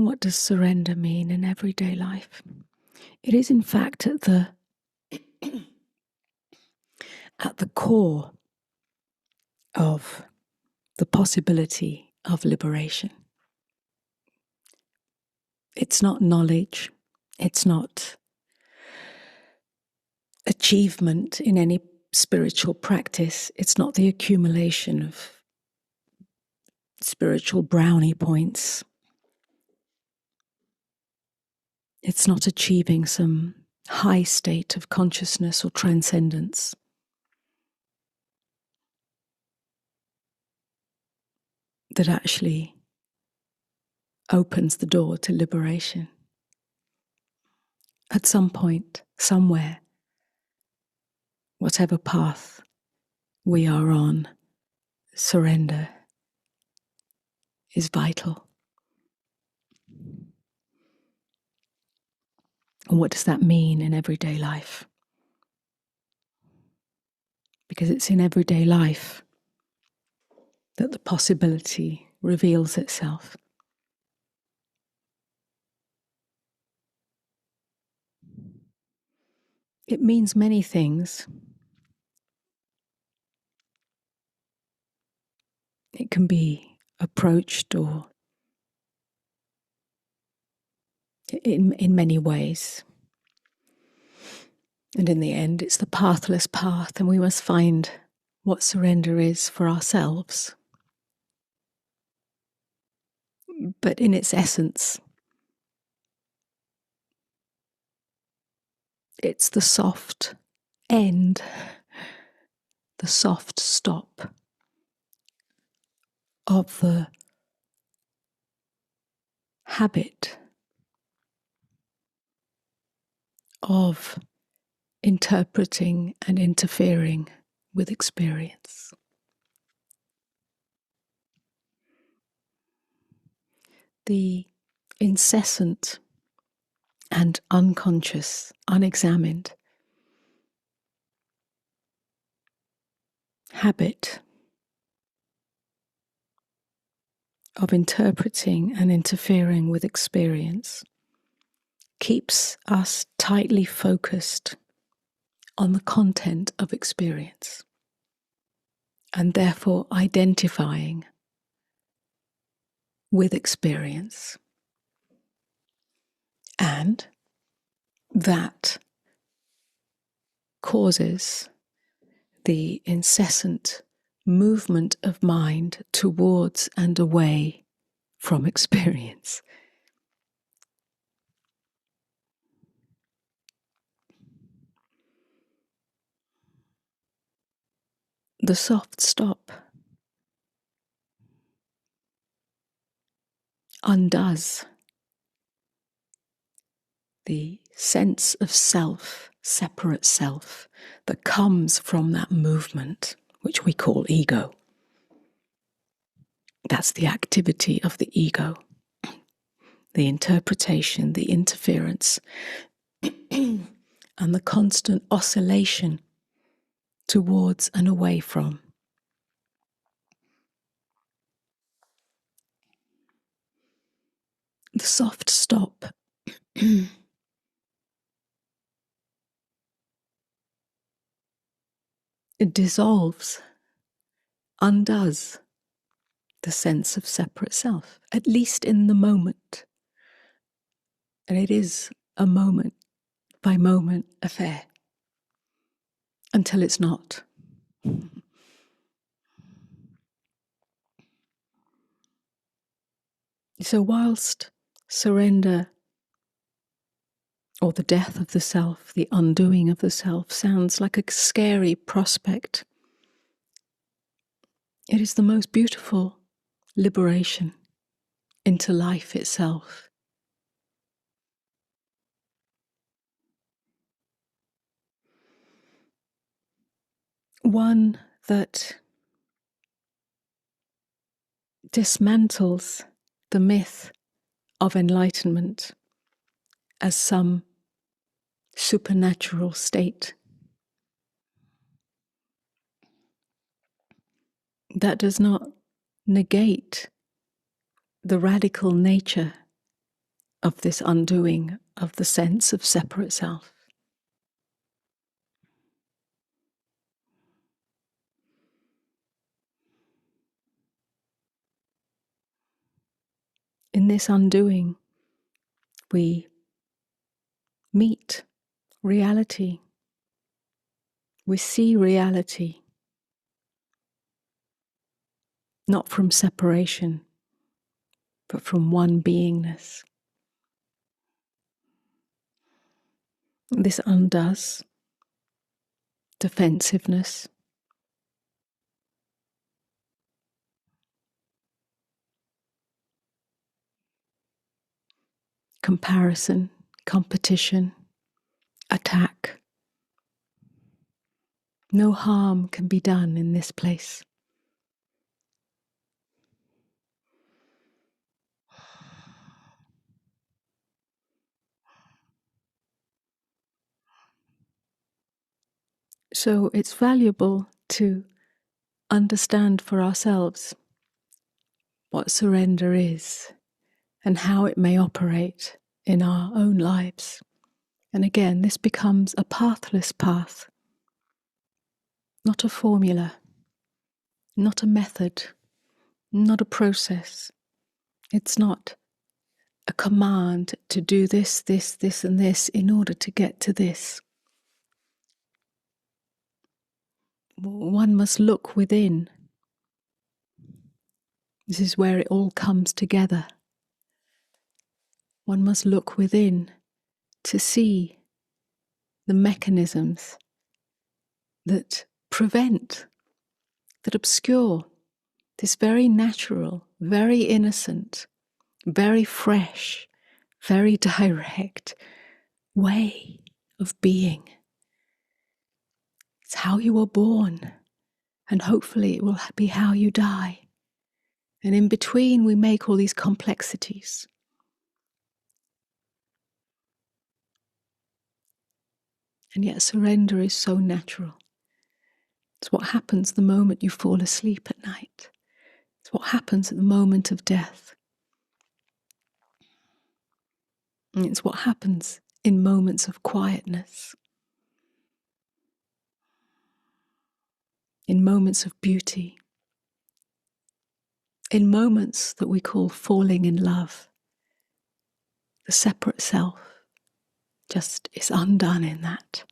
what does surrender mean in everyday life? It is in fact at the core of the possibility of liberation. It's not knowledge, it's not achievement in any spiritual practice, it's not the accumulation of spiritual brownie points. It's not achieving some high state of consciousness or transcendence. That actually opens the door to liberation. At some point, somewhere, whatever path we are on, surrender is vital. And what does that mean in everyday life? Because it's in everyday life that the possibility reveals itself. It means many things. It can be approached or in many ways. And in the end, it's the pathless path, and we must find what surrender is for ourselves. But in its essence, it's the soft end, the soft stop of the habit of interpreting and interfering with experience. The incessant and unconscious, unexamined habit of interpreting and interfering with experience keeps us tightly focused on the content of experience, and therefore identifying with experience. And that causes the incessant movement of mind towards and away from experience. The soft stop undoes the sense of self, separate self, that comes from that movement, which we call ego. That's the activity of the ego, the interpretation, the interference, and the constant oscillation towards and away from. The soft stop it dissolves, undoes the sense of separate self, at least in the moment. And it is a moment by moment affair until it's not. So whilst surrender or the death of the self, the undoing of the self, sounds like a scary prospect, it is the most beautiful liberation into life itself. One that dismantles the myth of enlightenment as some supernatural state. That does not negate the radical nature of this undoing of the sense of separate self. In this undoing, we meet reality. We see reality, not from separation, but from one beingness. This undoes defensiveness, comparison, competition, attack. No harm can be done in this place. So it's valuable to understand for ourselves what surrender is and how it may operate in our own lives. And again, this becomes a pathless path, not a formula, not a method, not a process. It's not a command to do this, this, this, and this in order to get to this. One must look within. This is where it all comes together. One must look within to see the mechanisms that prevent, that obscure this very natural, very innocent, very fresh, very direct way of being. It's how you were born, and hopefully it will be how you die. And in between we make all these complexities. And yet surrender is so natural. It's what happens the moment you fall asleep at night. It's what happens at the moment of death. And it's what happens in moments of quietness, in moments of beauty, in moments that we call falling in love. The separate self just is undone in that.